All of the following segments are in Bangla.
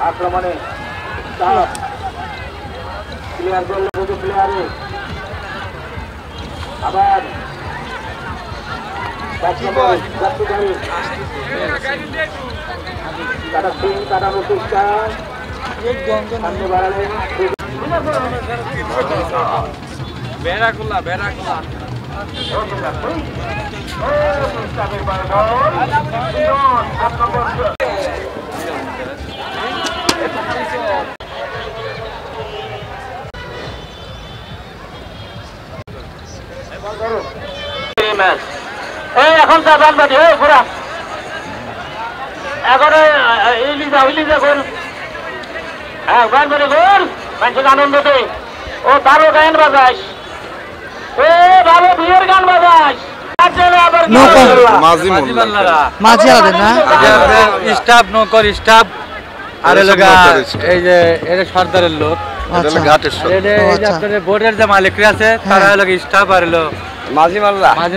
আক্রমণে প্লেয়ার করলে দুটো প্লেয়ারে আবার কাটানোর চেষ্টা সামনে বাড়ালেন বেড়াকুলা বেড়াকুলা এখন যাবেন বাড়ি ঘোরা এখন ইলিজা ইলিজা গোল হ্যাঁ গান বাড়ি গোল মানুষের আনন্দ দে ও তারও গান বাজাস ও ভালো বিয়ের গান বাজাস মাঝি আলাদা না স্টাফ নকর স্টাফ আর এই যে এটা সর্দারের লোক বোর্ডের যে মালিকরা আছে তারা হলো স্টাফ আর হলো মাঝি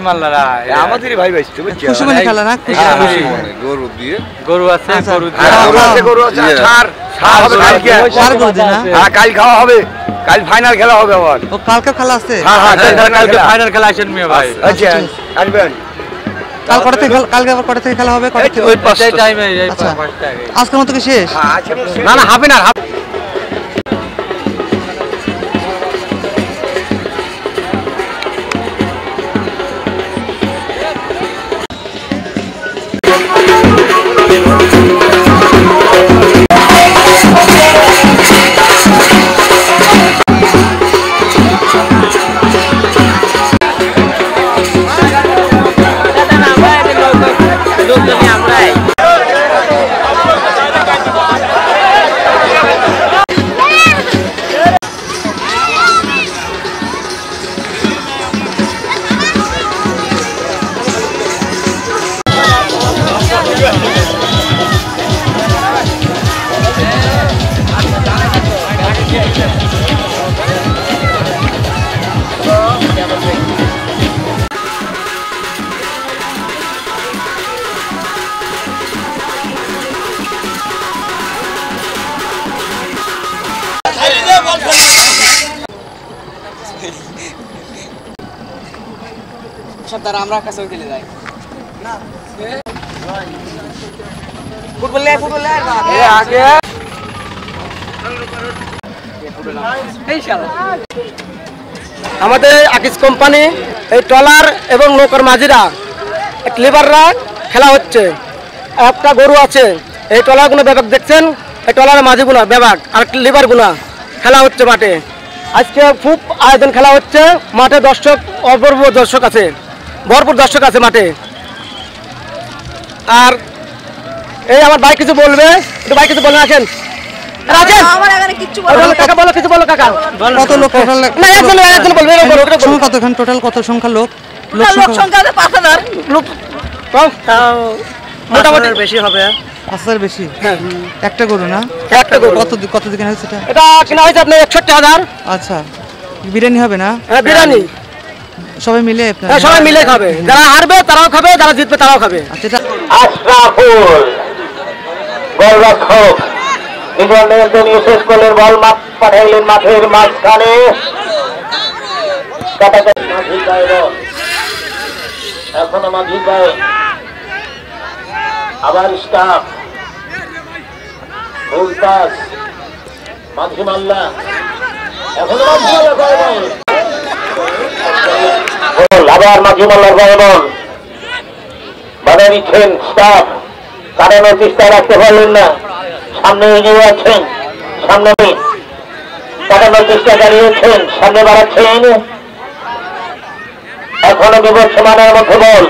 মাল্লারা আমাদেরই ভাই ভাই খেলা না গরু দিয়ে গরু আছে কাল খাওয়া হবে কাল ফাইনাল খেলা হবে আবার ও কালকে খেলা আছে কালকে ফাইনাল খেলা আসেন মিয়া ভাই আচ্ছা আসবেন কাল কটা থেকে কালকে আবার কটা থেকে খেলা হবে ওই 5টা টাইমে এই 5টা আজকের মতো কি শেষ না না হবে না তারা আমরা কাছে খেলে যাই না ফুটবল আগে আমাদের আকিস কোম্পানি এই ট্রলার এবং নৌকার মাঝিরা লেবাররা খেলা হচ্ছে একটা গরু আছে এই ট্রলারগুলো ব্যাপার দেখছেন এই ট্রলারের মাঝিগুলো ব্যাপার আর লেবারগুলো খেলা হচ্ছে মাঠে আজকে খুব আয়োজন খেলা হচ্ছে মাঠে দর্শক অপূর্ব দর্শক আছে ভরপুর দর্শক আছে মাঠে আর এই আমার ভাই কিছু বলবে একটু ভাই কিছু বলে আসেন কত লোক টোটাল কতক্ষণ টোটাল কত সংখ্যা লোক সংখ্যা 5000 লোক মোটামুটি বেশি হবে 5000 বেশি একটা গরু না একটা গরু কত দিকে না সেটা এটা কিনা হয়েছে আপনার 61000 আচ্ছা বিরিয়ানি হবে না হ্যাঁ বিরিয়ানি সবাই মিলে সবাই মিলে খাবে যারা হারবে তারাও খাবে যারা জিতবে তারাও খাবে আশরাফুল গোলরক্ষক নিয়ে শেষ করলেন বল মাঠ পাঠাইলেন মাঠের মাঝখানে এখনো মাঝি পায় আবার স্টাফ ফুলতাস মাঝি মাল্লা এখনো আবার মাঝি মাল্লার গায়ে বল বাধা দিচ্ছেন স্টাফ কাটানোর চেষ্টা রাখতে পারলেন না সামনে এগিয়ে আছেন সামনে কাটানোর চেষ্টা চালিয়েছেন সামনে বাড়াচ্ছেন এখনো বিবর্তমানের মধ্যে বল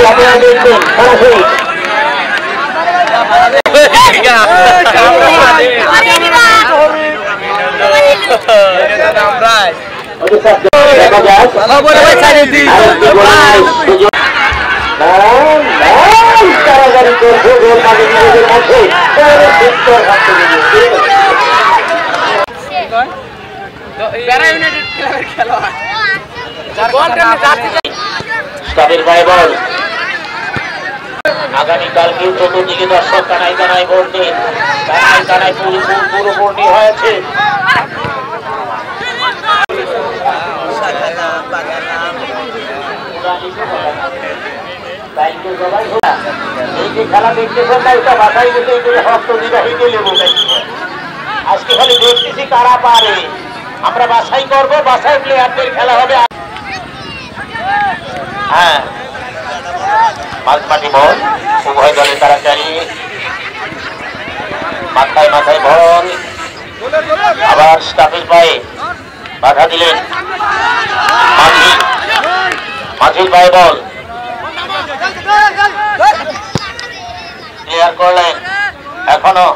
আপনারা দেখবেন সরাসরি দেখা যাক কারাগারি করছে গোল মাঝে নিজেদের মধ্যে তাদের গায়ে বল আগামীকালকে চতুর্দিকে দর্শক কানাই কানাই ভোট দিন কানাই কানাই পুরোপূর্ণি হয়েছে এই যে খেলা দেখতেছেন না এটা বাসায় বসে হস্ত বিবাহীকে লেবু আজকে খালি দেখতেছি কারা পারে আমরা বাছাই করবো বাছাই প্লেয়ারদের খেলা হবে হ্যাঁ মাঝমাটি বল উভয় দলে তারা চালিয়ে মাথায় মাথায় বল আবার স্টাফের পায়ে বাধা দিলেন মাঝির পায়ে বল ক্লিয়ার করলেন এখনো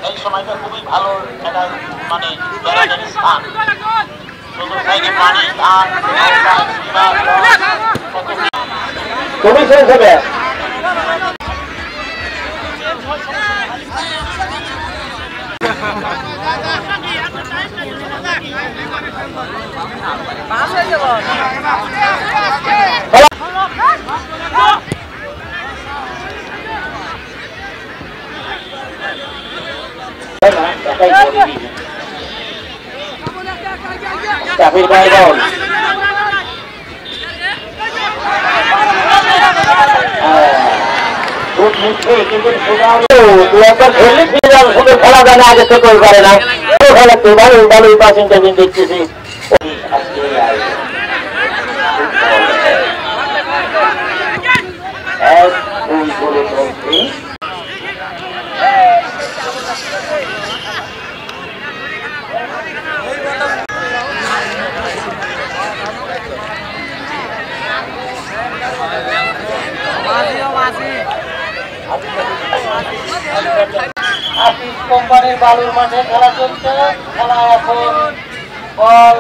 এই সময়টা খুবই ভালো একটা মানে বেড়াদের স্থান পানি ধান তুমি শেষ হবে চাপির গায়ে বল খেলা জানা আগে তো কেউ করে না খেলা তো ভালো ভালোই পাচ্ছেন দেখতেছি আশিস কোম্পানির বালুর মাঠে খেলা চলছে খেলা এখন বল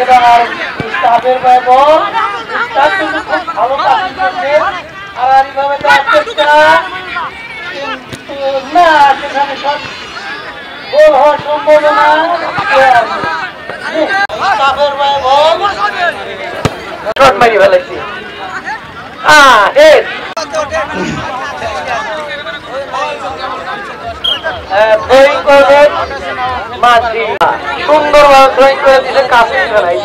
এবার স্টাফের গায়ে বল স্টাফ কিন্তু খুব ভালো কাজ করছে আর এইভাবে কিন্তু না সেখানে সব গোল হওয়ার সম্ভাবনা স্টাফের গায়ে বল শট মারি ফেলেছি ড্রয়িং করবেন মাঝি সুন্দরভাবে ড্রয়িং করে দিলে কাছে ফেলাই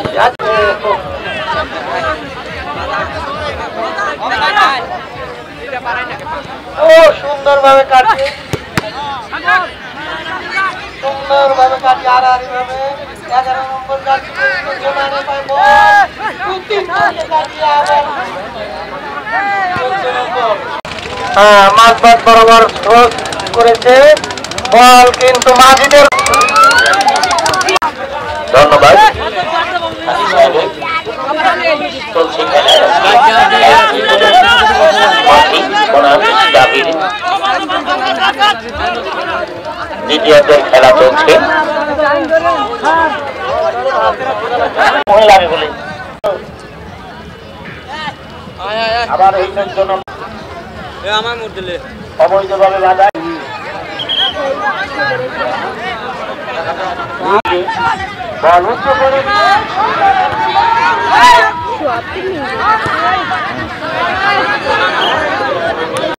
ও সুন্দরভাবে কাটছে সুন্দরভাবে কাটছে আর এইভাবে 11 নম্বর কাটছে মাঝবাদ বরাবর করেছে বল কিন্তু মাঝিদের ধন্যবাদ দ্বিতীয়দের খেলা চলছে মহিলা বলে আবার এইটার জন্য আমার মধ্যে অবৈধভাবে বাধা বল উচ্চ করে